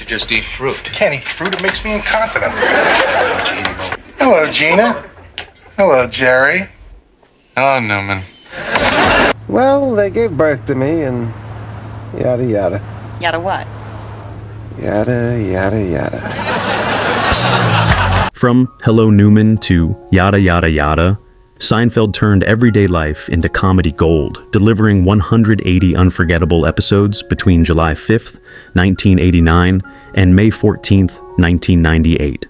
just eat fruit. Can't eat fruit, it makes me incontinent. Hello, Gina. Hello, Jerry. Hello, Newman. Well, they gave birth to me and yada yada. Yada what? Yada yada yada. From Hello Newman to Yada Yada Yada, Seinfeld turned everyday life into comedy gold, delivering 180 unforgettable episodes between July 5th, 1989 and May 14th, 1998.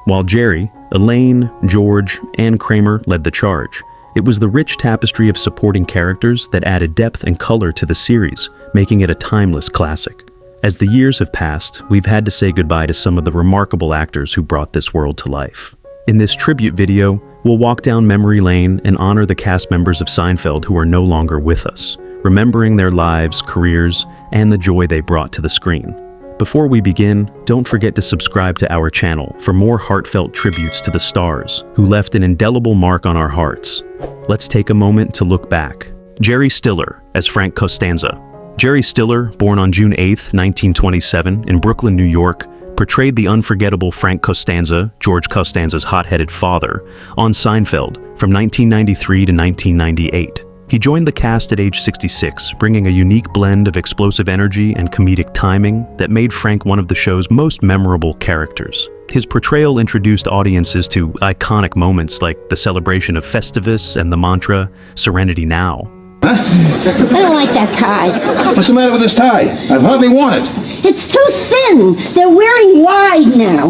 While Jerry, Elaine, George, and Kramer led the charge, it was the rich tapestry of supporting characters that added depth and color to the series, making it a timeless classic. As the years have passed, we've had to say goodbye to some of the remarkable actors who brought this world to life. In this tribute video, we'll walk down memory lane and honor the cast members of Seinfeld who are no longer with us, remembering their lives, careers, and the joy they brought to the screen. Before we begin, don't forget to subscribe to our channel for more heartfelt tributes to the stars who left an indelible mark on our hearts. Let's take a moment to look back. Jerry Stiller as Frank Costanza. Jerry Stiller, born on June 8, 1927, in Brooklyn, New York, portrayed the unforgettable Frank Costanza, George Costanza's hot-headed father, on Seinfeld from 1993 to 1998. He joined the cast at age 66, bringing a unique blend of explosive energy and comedic timing that made Frank one of the show's most memorable characters. His portrayal introduced audiences to iconic moments like the celebration of Festivus and the mantra, "Serenity Now." Huh? I don't like that tie. What's the matter with this tie? I've hardly worn it. It's too thin. They're wearing wide now.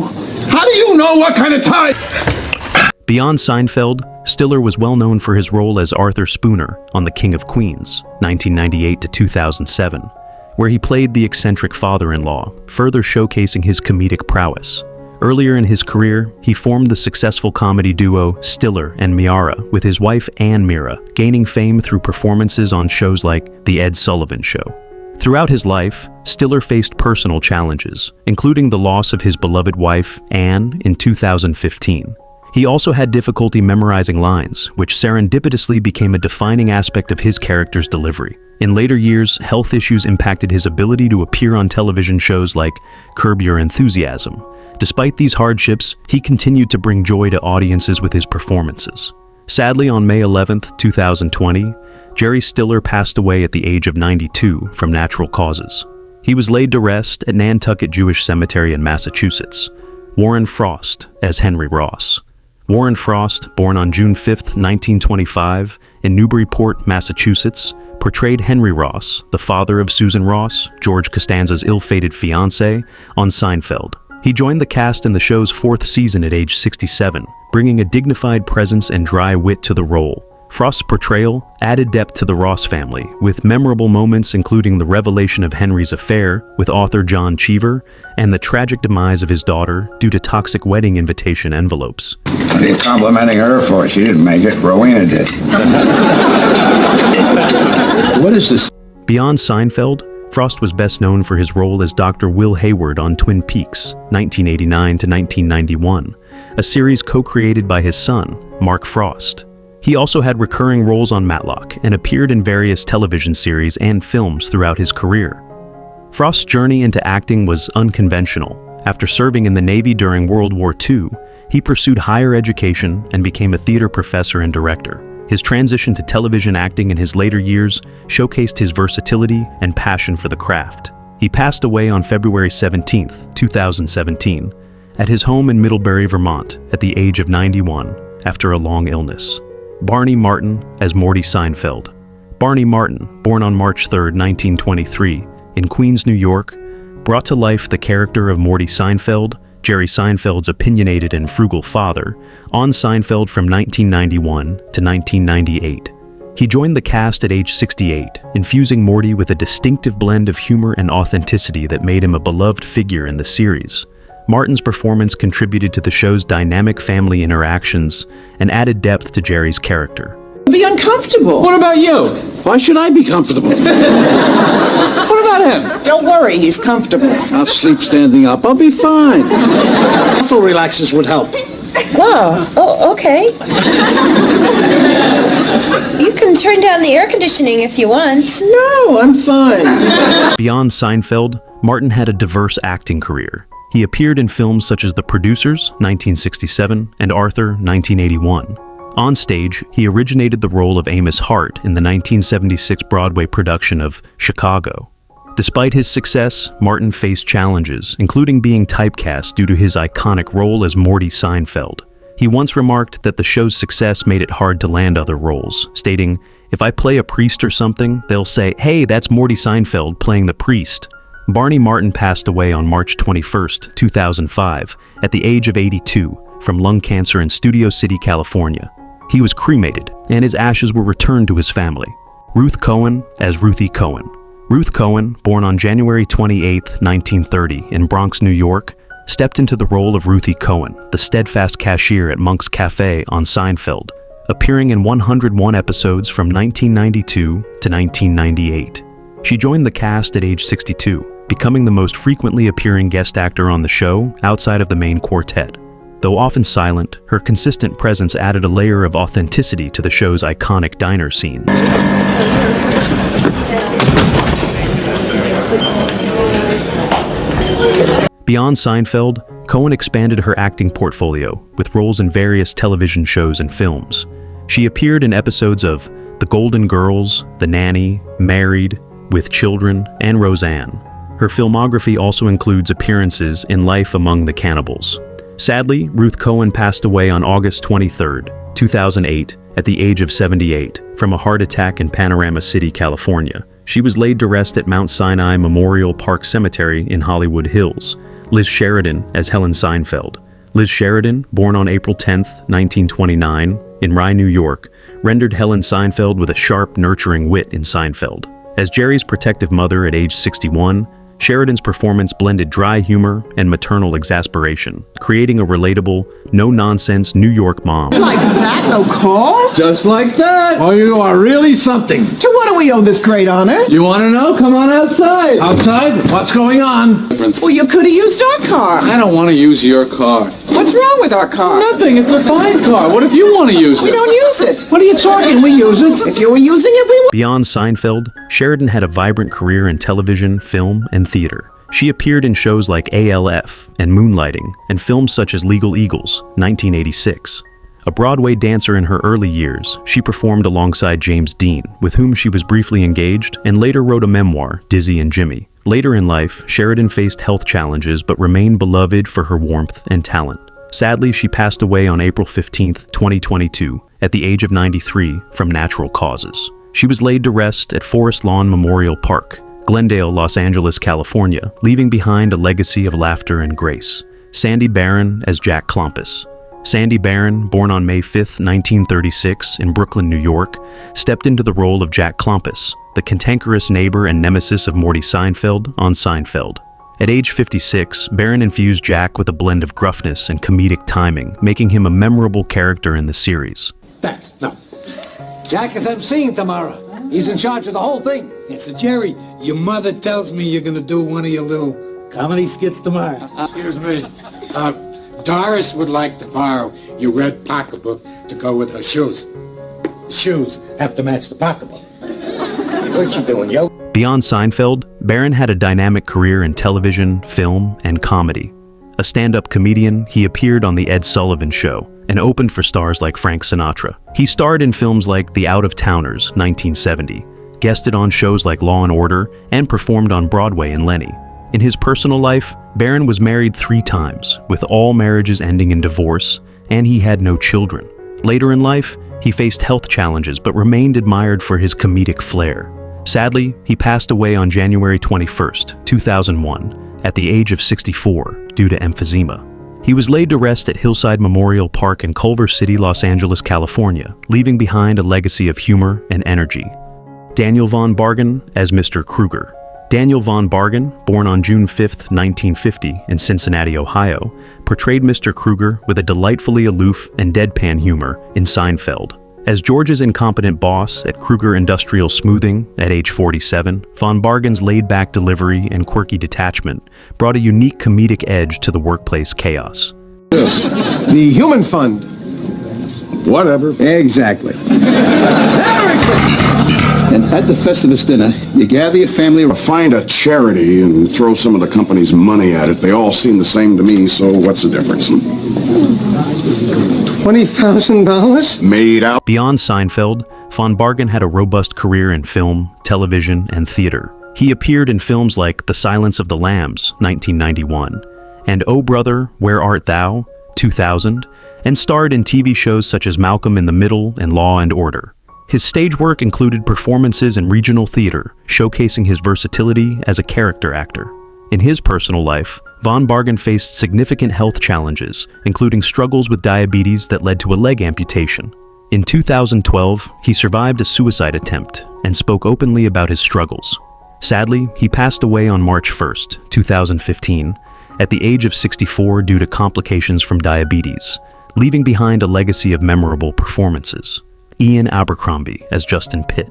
How do you know what kind of tie? Beyond Seinfeld, Stiller was well known for his role as Arthur Spooner on The King of Queens, 1998 to 2007, where he played the eccentric father-in-law, further showcasing his comedic prowess. Earlier in his career, he formed the successful comedy duo Stiller and Miara with his wife Ann Mira, gaining fame through performances on shows like The Ed Sullivan Show. Throughout his life, Stiller faced personal challenges, including the loss of his beloved wife, Ann, in 2015. He also had difficulty memorizing lines, which serendipitously became a defining aspect of his character's delivery. In later years, health issues impacted his ability to appear on television shows like Curb Your Enthusiasm. Despite these hardships, he continued to bring joy to audiences with his performances. Sadly, on May 11, 2020, Jerry Stiller passed away at the age of 92 from natural causes. He was laid to rest at Nantucket Jewish Cemetery in Massachusetts. Warren Frost as Henry Ross. Warren Frost, born on June 5, 1925, in Newburyport, Massachusetts, portrayed Henry Ross, the father of Susan Ross, George Costanza's ill-fated fiancée, on Seinfeld. He joined the cast in the show's 4th season at age 67, bringing a dignified presence and dry wit to the role. Frost's portrayal added depth to the Ross family, with memorable moments including the revelation of Henry's affair with author John Cheever and the tragic demise of his daughter due to toxic wedding invitation envelopes. What are you complimenting her for? She didn't make it. Rowena did. What is this? Beyond Seinfeld, Frost was best known for his role as Dr. Will Hayward on Twin Peaks, 1989 to 1991, a series co-created by his son, Mark Frost. He also had recurring roles on Matlock and appeared in various television series and films throughout his career. Frost's journey into acting was unconventional. After serving in the Navy during World War II, he pursued higher education and became a theater professor and director. His transition to television acting in his later years showcased his versatility and passion for the craft. He passed away on February 17, 2017, at his home in Middlebury, Vermont, at the age of 91, after a long illness. Barney Martin as Morty Seinfeld. Barney Martin, born on March 3, 1923, in Queens, New York, brought to life the character of Morty Seinfeld, Jerry Seinfeld's opinionated and frugal father, on Seinfeld from 1991 to 1998. He joined the cast at age 68, infusing Morty with a distinctive blend of humor and authenticity that made him a beloved figure in the series. Martin's performance contributed to the show's dynamic family interactions and added depth to Jerry's character. Be uncomfortable. What about you? Why should I be comfortable? What about him? Don't worry, he's comfortable. I'll sleep standing up. I'll be fine. Muscle relaxers would help. Oh, okay. You can turn down the air conditioning if you want. No, I'm fine. Beyond Seinfeld, Martin had a diverse acting career. He appeared in films such as The Producers, 1967, and Arthur, 1981. On stage, he originated the role of Amos Hart in the 1976 Broadway production of Chicago. Despite his success, Martin faced challenges, including being typecast due to his iconic role as Morty Seinfeld. He once remarked that the show's success made it hard to land other roles, stating, "If I play a priest or something, they'll say, 'Hey, that's Morty Seinfeld playing the priest.'" Barney Martin passed away on March 21, 2005, at the age of 82, from lung cancer in Studio City, California. He was cremated, and his ashes were returned to his family. Ruth Cohen as Ruthie Cohen. Ruth Cohen, born on January 28, 1930, in Bronx, New York, stepped into the role of Ruthie Cohen, the steadfast cashier at Monk's Cafe on Seinfeld, appearing in 101 episodes from 1992 to 1998. She joined the cast at age 62, becoming the most frequently appearing guest actor on the show outside of the main quartet. Though often silent, her consistent presence added a layer of authenticity to the show's iconic diner scenes. Beyond Seinfeld, Cohen expanded her acting portfolio with roles in various television shows and films. She appeared in episodes of The Golden Girls, The Nanny, Married, With Children, and Roseanne. Her filmography also includes appearances in Life Among the Cannibals. Sadly, Ruth Cohen passed away on August 23, 2008, at the age of 78, from a heart attack in Panorama City, California. She was laid to rest at Mount Sinai Memorial Park Cemetery in Hollywood Hills. Liz Sheridan as Helen Seinfeld. Liz Sheridan, born on April 10, 1929, in Rye, New York, rendered Helen Seinfeld with a sharp, nurturing wit in Seinfeld. As Jerry's protective mother at age 61, Sheridan's performance blended dry humor and maternal exasperation, creating a relatable, no-nonsense New York mom. Like that, no call? Just like that. Oh, you are really something. To what do we owe this great honor? You want to know? Come on outside. Outside? What's going on? Well, you could have used our car. I don't want to use your car. What's wrong with our car? Nothing. It's a fine car. What if you want to use it? We don't use it. What are you talking? We use it. If you were using it, we would. Beyond Seinfeld, Sheridan had a vibrant career in television, film, and theater. She appeared in shows like ALF and Moonlighting, and films such as Legal Eagles, 1986. A Broadway dancer in her early years, she performed alongside James Dean, with whom she was briefly engaged, and later wrote a memoir, Dizzy and Jimmy. Later in life, Sheridan faced health challenges but remained beloved for her warmth and talent. Sadly, she passed away on April 15, 2022, at the age of 93 from natural causes. She was laid to rest at Forest Lawn Memorial Park, Glendale, Los Angeles, California, leaving behind a legacy of laughter and grace. Sandy Barron as Jack Klompus. Sandy Barron, born on May 5, 1936, in Brooklyn, New York, stepped into the role of Jack Klompus, the cantankerous neighbor and nemesis of Morty Seinfeld on Seinfeld. At age 56, Barron infused Jack with a blend of gruffness and comedic timing, making him a memorable character in the series. Thanks. No. Jack is emceeing tomorrow. He's in charge of the whole thing. Yes, so Jerry, your mother tells me you're gonna do one of your little comedy skits tomorrow. Excuse me. Doris would like to borrow your red pocketbook to go with her shoes. The shoes have to match the pocketbook. What's she doing, yo? Beyond Seinfeld, Barron had a dynamic career in television, film, and comedy. A stand-up comedian, he appeared on The Ed Sullivan Show and opened for stars like Frank Sinatra. He starred in films like The Out-of-Towners, 1970, guested on shows like Law & Order, and performed on Broadway in Lenny. In his personal life, Barron was married 3 times, with all marriages ending in divorce, and he had no children. Later in life, he faced health challenges but remained admired for his comedic flair. Sadly, he passed away on January 21, 2001, at the age of 64 due to emphysema. He was laid to rest at Hillside Memorial Park in Culver City, Los Angeles, California, leaving behind a legacy of humor and energy. Daniel Von Bargen as Mr. Kruger. Daniel Von Bargen, born on June 5, 1950, in Cincinnati, Ohio, portrayed Mr. Kruger with a delightfully aloof and deadpan humor in Seinfeld. As George's incompetent boss at Kruger Industrial Smoothing at age 47, Von Bargen's laid-back delivery and quirky detachment brought a unique comedic edge to the workplace chaos. The Human Fund. Whatever. Exactly. And at the Festivus dinner, you gather your family... Find a charity and throw some of the company's money at it. They all seem the same to me, so what's the difference? $20,000? Made out. Beyond Seinfeld, von Bargen had a robust career in film, television, and theater. He appeared in films like The Silence of the Lambs, 1991, and Oh Brother, Where Art Thou, 2000, and starred in TV shows such as Malcolm in the Middle and Law and Order. His stage work included performances in regional theater, showcasing his versatility as a character actor. In his personal life, von Bargen faced significant health challenges, including struggles with diabetes that led to a leg amputation. In 2012, he survived a suicide attempt and spoke openly about his struggles. Sadly, he passed away on March 1st, 2015, at the age of 64 due to complications from diabetes, leaving behind a legacy of memorable performances. Ian Abercrombie as Justin Pitt.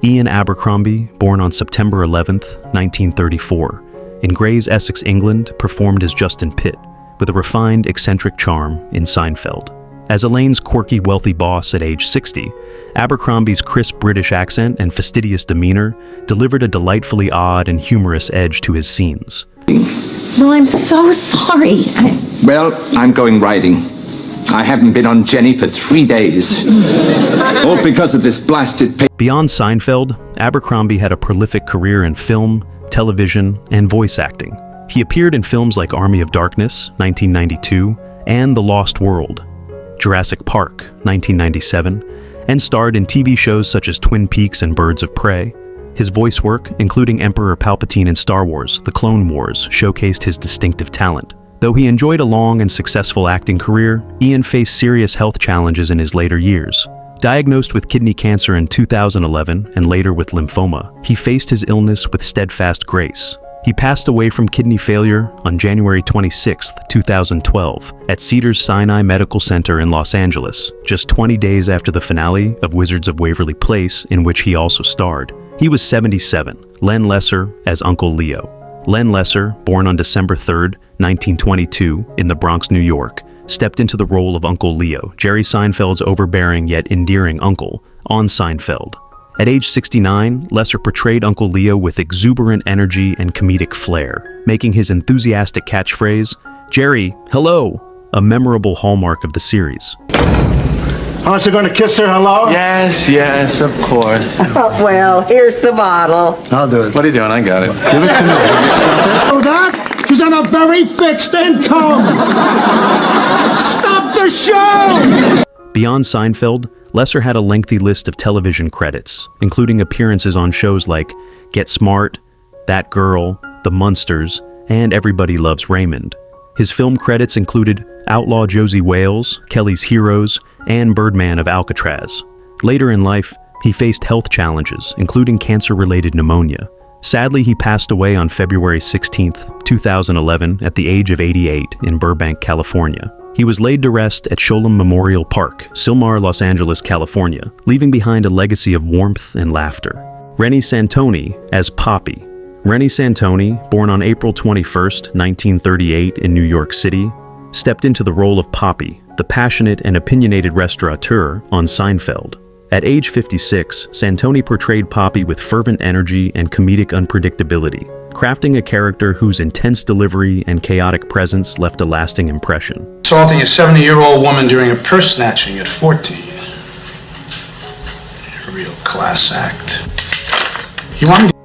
Ian Abercrombie, born on September 11, 1934, in Grays, Essex, England, performed as Justin Pitt, with a refined, eccentric charm in Seinfeld. As Elaine's quirky, wealthy boss at age 60, Abercrombie's crisp British accent and fastidious demeanor delivered a delightfully odd and humorous edge to his scenes. Well, I'm so sorry. Well, I'm going riding. I haven't been on Jenny for 3 days. All because of this blasted... Beyond Seinfeld, Abercrombie had a prolific career in film, television, and voice acting. He appeared in films like Army of Darkness, 1992, and The Lost World, Jurassic Park, 1997, and starred in TV shows such as Twin Peaks and Birds of Prey. His voice work, including Emperor Palpatine in Star Wars: The Clone Wars, showcased his distinctive talent. Though he enjoyed a long and successful acting career, Ian faced serious health challenges in his later years. Diagnosed with kidney cancer in 2011 and later with lymphoma, he faced his illness with steadfast grace. He passed away from kidney failure on January 26, 2012, at Cedars-Sinai Medical Center in Los Angeles, just 20 days after the finale of Wizards of Waverly Place, in which he also starred. He was 77. Len Leser as Uncle Leo. Len Leser, born on December 3, 1922, in the Bronx, New York, stepped into the role of Uncle Leo, Jerry Seinfeld's overbearing yet endearing uncle, on Seinfeld. At age 69, Leser portrayed Uncle Leo with exuberant energy and comedic flair, making his enthusiastic catchphrase, "Jerry, hello," a memorable hallmark of the series. Aren't you going to kiss her hello? Yes, of course. Well, here's the bottle. I'll do it. What are you doing? I got it. Give it to me. Oh, that? She's on a very fixed income. Stop the show! Beyond Seinfeld, Leser had a lengthy list of television credits, including appearances on shows like Get Smart, That Girl, The Munsters, and Everybody Loves Raymond. His film credits included Outlaw Josie Wales, Kelly's Heroes, and Birdman of Alcatraz. Later in life, he faced health challenges, including cancer-related pneumonia. Sadly, he passed away on February 16, 2011, at the age of 88 in Burbank, California. He was laid to rest at Sholem Memorial Park, Silmar, Los Angeles, California, leaving behind a legacy of warmth and laughter. Renie Santon as Poppy. Renie Santon, born on April 21, 1938 in New York City, stepped into the role of Poppy, the passionate and opinionated restaurateur on Seinfeld. At age 56, Santoni portrayed Poppy with fervent energy and comedic unpredictability, crafting a character whose intense delivery and chaotic presence left a lasting impression. Assaulting a 70-year-old woman during a purse snatching at 14. A real class act.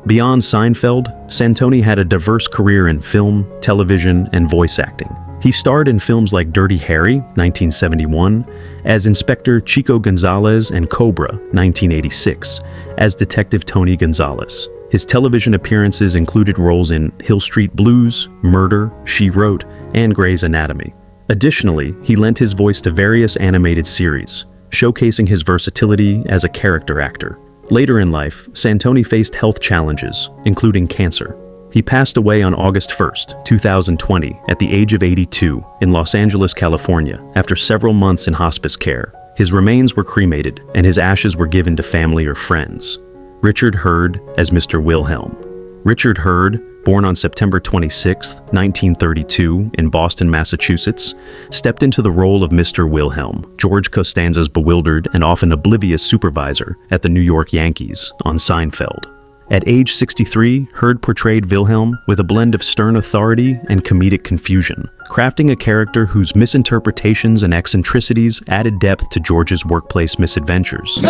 Beyond Seinfeld, Santoni had a diverse career in film, television, and voice acting. He starred in films like Dirty Harry, 1971, as Inspector Chico Gonzalez, and Cobra, 1986, as Detective Tony Gonzalez. His television appearances included roles in Hill Street Blues, Murder, She Wrote, and Grey's Anatomy. Additionally, he lent his voice to various animated series, showcasing his versatility as a character actor. Later in life, Santoni faced health challenges, including cancer. He passed away on August 1, 2020, at the age of 82 in Los Angeles, California, after several months in hospice care. His remains were cremated, and his ashes were given to family or friends. Richard Hurd as Mr. Wilhelm. Richard Hurd, born on September 26, 1932, in Boston, Massachusetts, stepped into the role of Mr. Wilhelm, George Costanza's bewildered and often oblivious supervisor at the New York Yankees, on Seinfeld. At age 63, Hurd portrayed Wilhelm with a blend of stern authority and comedic confusion, crafting a character whose misinterpretations and eccentricities added depth to George's workplace misadventures. Really?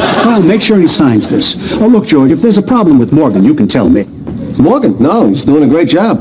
I'll make sure he signs this. Oh, look, George, if there's a problem with Morgan, you can tell me. Morgan? No, he's doing a great job.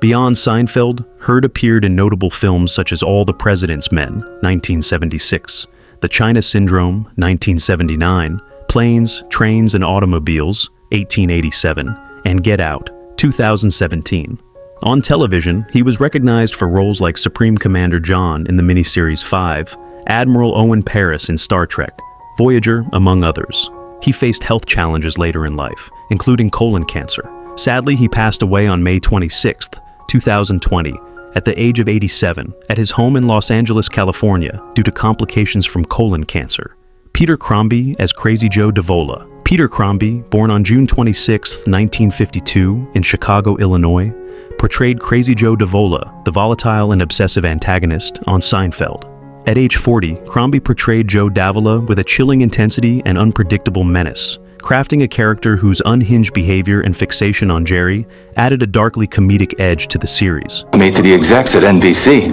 Beyond Seinfeld, Hurd appeared in notable films such as All the President's Men, 1976, The China Syndrome, 1979, Planes, Trains, and Automobiles, 1887, and Get Out, 2017. On television, he was recognized for roles like Supreme Commander John in the miniseries 5, Admiral Owen Paris in Star Trek, Voyager, among others. He faced health challenges later in life, including colon cancer. Sadly, he passed away on May 26, 2020, at the age of 87, at his home in Los Angeles, California, due to complications from colon cancer. Peter Crombi as Crazy Joe Davola. Peter Crombi, born on June 26, 1952, in Chicago, Illinois, portrayed Crazy Joe Davola, the volatile and obsessive antagonist, on Seinfeld. At age 40, Crombi portrayed Joe Davola with a chilling intensity and unpredictable menace, crafting a character whose unhinged behavior and fixation on Jerry added a darkly comedic edge to the series. Me to the execs at NBC.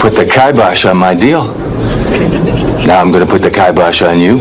Put the kibosh on my deal. Now I'm going to put the kibosh on you.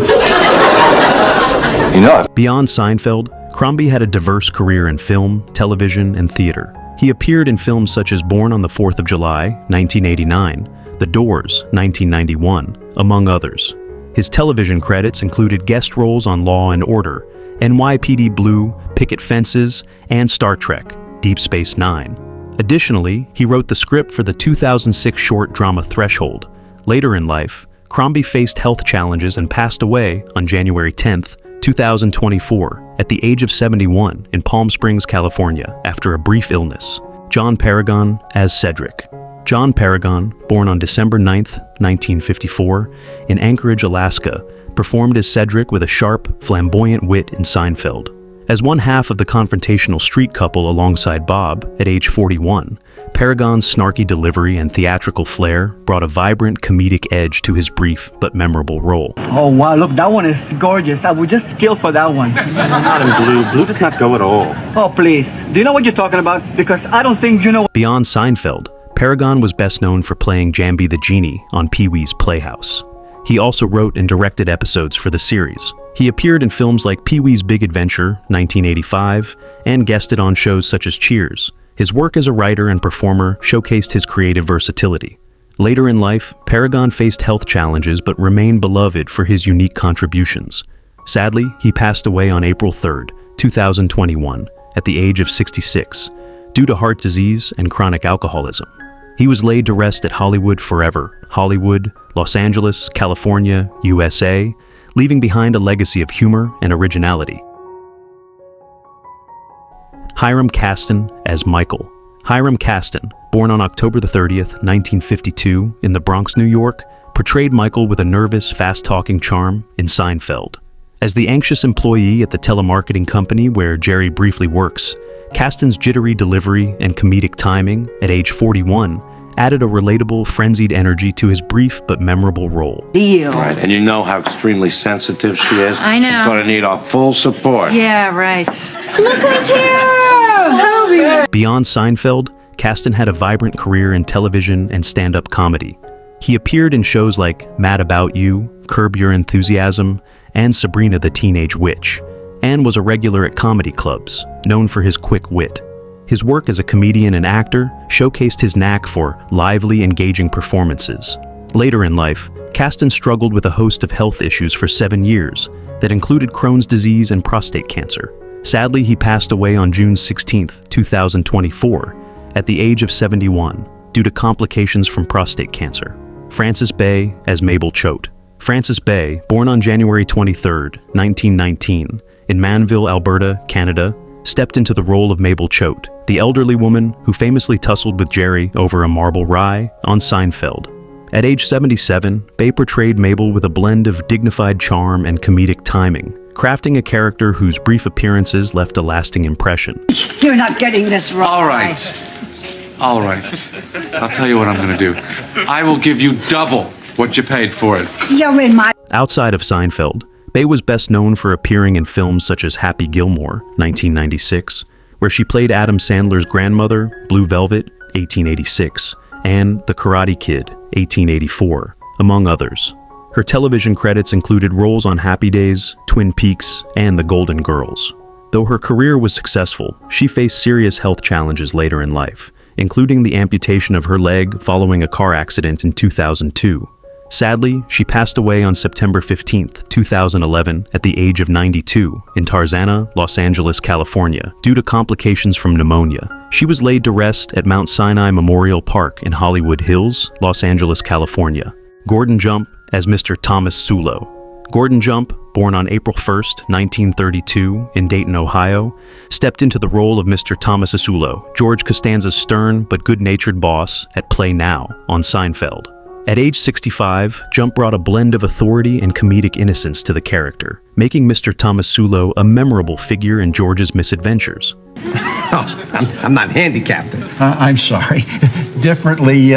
You know it. Beyond Seinfeld, Crombi had a diverse career in film, television, and theater. He appeared in films such as Born on the 4th of July, 1989, The Doors, 1991, among others. His television credits included guest roles on Law and Order, NYPD Blue, Picket Fences, and Star Trek, Deep Space Nine. Additionally, he wrote the script for the 2006 short drama Threshold. Later in life, Crombi faced health challenges and passed away on January 10, 2024, at the age of 71 in Palm Springs, California, after a brief illness. John Paragon as Cedric. John Paragon, born on December 9, 1954, in Anchorage, Alaska, performed as Cedric with a sharp, flamboyant wit in Seinfeld. As one half of the confrontational street couple alongside Bob at age 41, Paragon's snarky delivery and theatrical flair brought a vibrant comedic edge to his brief but memorable role. Oh wow, look, that one is gorgeous. I would just kill for that one. Not in blue. Blue does not go at all. Oh please, do you know what you're talking about? Because I don't think you know. Beyond Seinfeld, Paragon was best known for playing Jambi the Genie on Pee-wee's Playhouse. He also wrote and directed episodes for the series. He appeared in films like Pee-wee's Big Adventure, 1985, and guested on shows such as Cheers. His work as a writer and performer showcased his creative versatility. Later in life, Paragon faced health challenges but remained beloved for his unique contributions. Sadly, he passed away on April 3, 2021, at the age of 66, due to heart disease and chronic alcoholism. He was laid to rest at Hollywood Forever, Hollywood, Los Angeles, California, USA, leaving behind a legacy of humor and originality. Hyram Casten as Michael. Hyram Casten, born on October 30, 1952, in the Bronx, New York, portrayed Michael with a nervous, fast-talking charm in Seinfeld. As the anxious employee at the telemarketing company where Jerry briefly works, Casten's jittery delivery and comedic timing, at age 41, added a relatable, frenzied energy to his brief but memorable role. Deal. Right, and you know how extremely sensitive she is? I know. She's going to need our full support. Yeah, right. Look who's here! Beyond Seinfeld, Casten had a vibrant career in television and stand-up comedy. He appeared in shows like Mad About You, Curb Your Enthusiasm, and Sabrina the Teenage Witch, and was a regular at comedy clubs, known for his quick wit. His work as a comedian and actor showcased his knack for lively, engaging performances. Later in life, Casten struggled with a host of health issues for 7 years that included Crohn's disease and prostate cancer. Sadly, he passed away on June 16, 2024, at the age of 71, due to complications from prostate cancer. Frances Bay as Mabel Choate. Frances Bay, born on January 23, 1919, in Manville, Alberta, Canada, stepped into the role of Mabel Choate, the elderly woman who famously tussled with Jerry over a marble rye on Seinfeld. At age 77, Bay portrayed Mabel with a blend of dignified charm and comedic timing, crafting a character whose brief appearances left a lasting impression. You're not getting this wrong. All right. All right. I'll tell you what I'm going to do. I will give you double what you paid for it. You're in my... Outside of Seinfeld, Bay was best known for appearing in films such as Happy Gilmore, 1996, where she played Adam Sandler's grandmother, Blue Velvet, 1886, and The Karate Kid, 1884, among others. Her television credits included roles on Happy Days, Twin Peaks, and The Golden Girls. Though her career was successful, she faced serious health challenges later in life, including the amputation of her leg following a car accident in 2002. Sadly, she passed away on September 15, 2011, at the age of 92 in Tarzana, Los Angeles, California, due to complications from pneumonia. She was laid to rest at Mount Sinai Memorial Park in Hollywood Hills, Los Angeles, California. Gordon Jump as Mr. Thomas Sulo. Gordon Jump, born on April 1, 1932, in Dayton, Ohio, stepped into the role of Mr. Thomas Asulo, George Costanza's stern but good-natured boss at Play Now on Seinfeld. At age 65, Jump brought a blend of authority and comedic innocence to the character, making Mr. Thomas Sulo a memorable figure in George's misadventures. Oh, I'm not handicapped. I'm sorry. Differently,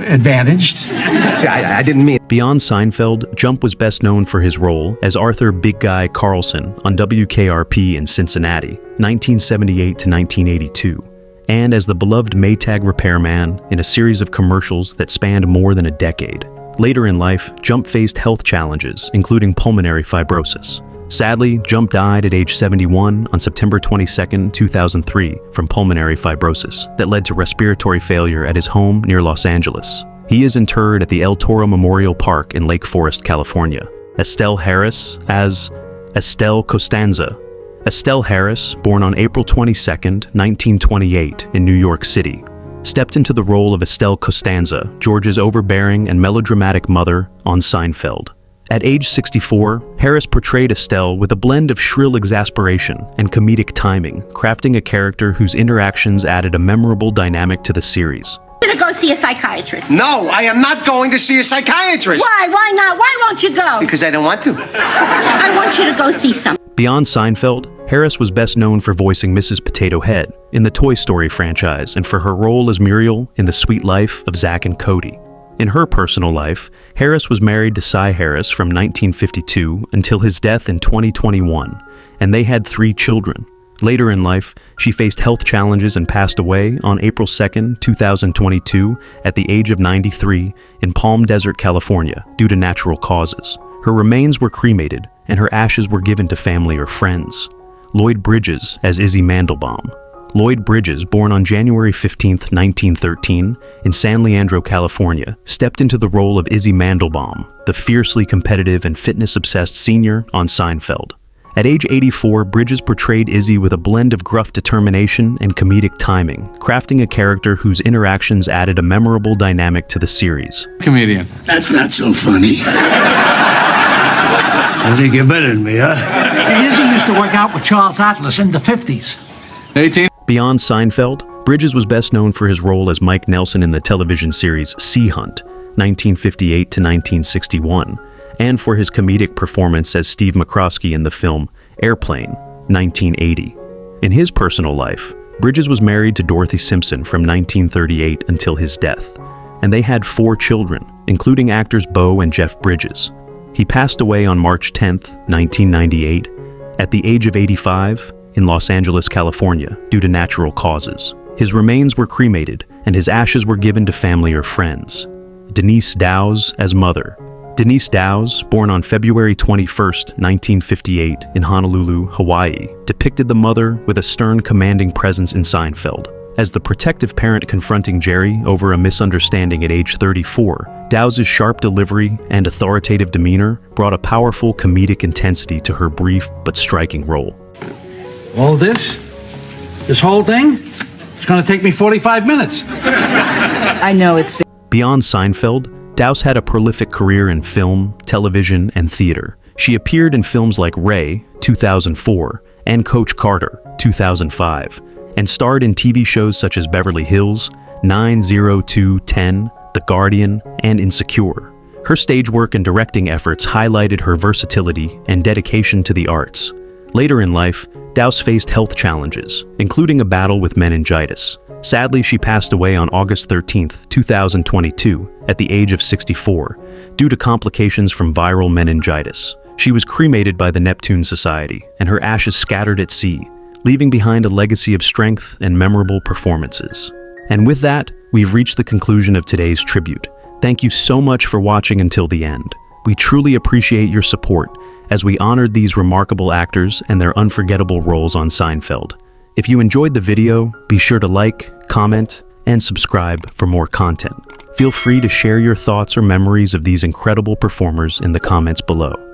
advantaged. See, I didn't mean... Beyond Seinfeld, Jump was best known for his role as Arthur Big Guy Carlson on WKRP in Cincinnati, 1978 to 1982, and as the beloved Maytag repairman in a series of commercials that spanned more than a decade. Later in life, Jump faced health challenges, including pulmonary fibrosis. Sadly, Jump died at age 71 on September 22, 2003, from pulmonary fibrosis that led to respiratory failure at his home near Los Angeles. He is interred at the El Toro Memorial Park in Lake Forest, California. Estelle Harris as Estelle Costanza. Estelle Harris, born on April 22, 1928, in New York City, stepped into the role of Estelle Costanza, George's overbearing and melodramatic mother, on Seinfeld. At age 64, Harris portrayed Estelle with a blend of shrill exasperation and comedic timing, crafting a character whose interactions added a memorable dynamic to the series. I'm gonna go see a psychiatrist. No, I am not going to see a psychiatrist. Why? Why not? Why won't you go? Because I don't want to. I want you to go see something. Beyond Seinfeld, Harris was best known for voicing Mrs. Potato Head in the Toy Story franchise and for her role as Muriel in The Sweet Life of Zack and Cody. In her personal life, Harris was married to Cy Harris from 1952 until his death in 2021, and they had 3 children. Later in life, she faced health challenges and passed away on April 2, 2022, at the age of 93 in Palm Desert, California, due to natural causes. Her remains were cremated, and her ashes were given to family or friends. Lloyd Bridges as Izzy Mandelbaum. Lloyd Bridges, born on January 15, 1913, in San Leandro, California, stepped into the role of Izzy Mandelbaum, the fiercely competitive and fitness-obsessed senior on Seinfeld. At age 84, Bridges portrayed Izzy with a blend of gruff determination and comedic timing, crafting a character whose interactions added a memorable dynamic to the series. Comedian. That's not so funny. I think you're better than me, huh? Izzy used to work out with Charles Atlas in the 50s. 18. Beyond Seinfeld, Bridges was best known for his role as Mike Nelson in the television series Sea Hunt, 1958 to 1961, and for his comedic performance as Steve McCroskey in the film Airplane, 1980. In his personal life, Bridges was married to Dorothy Simpson from 1938 until his death, and they had 4 children, including actors Beau and Jeff Bridges. He passed away on March 10, 1998, at the age of 85, in Los Angeles, California, due to natural causes. His remains were cremated, and his ashes were given to family or friends. Denise Dows as mother. Denise Dows, born on February 21, 1958, in Honolulu, Hawaii, depicted the mother with a stern, commanding presence in Seinfeld. As the protective parent confronting Jerry over a misunderstanding at age 34, Dows's sharp delivery and authoritative demeanor brought a powerful comedic intensity to her brief but striking role. All this whole thing, it's gonna take me 45 minutes. I know it's... Beyond Seinfeld, Dows had a prolific career in film, television, and theater. She appeared in films like Ray, 2004, and Coach Carter, 2005, and starred in TV shows such as Beverly Hills, 90210, The Guardian, and Insecure. Her stage work and directing efforts highlighted her versatility and dedication to the arts. Later in life, Dows faced health challenges, including a battle with meningitis. Sadly, she passed away on August 13, 2022, at the age of 64, due to complications from viral meningitis. She was cremated by the Neptune Society, and her ashes scattered at sea, leaving behind a legacy of strength and memorable performances. And with that, we've reached the conclusion of today's tribute. Thank you so much for watching until the end. We truly appreciate your support as we honored these remarkable actors and their unforgettable roles on Seinfeld. If you enjoyed the video, be sure to like, comment, and subscribe for more content. Feel free to share your thoughts or memories of these incredible performers in the comments below.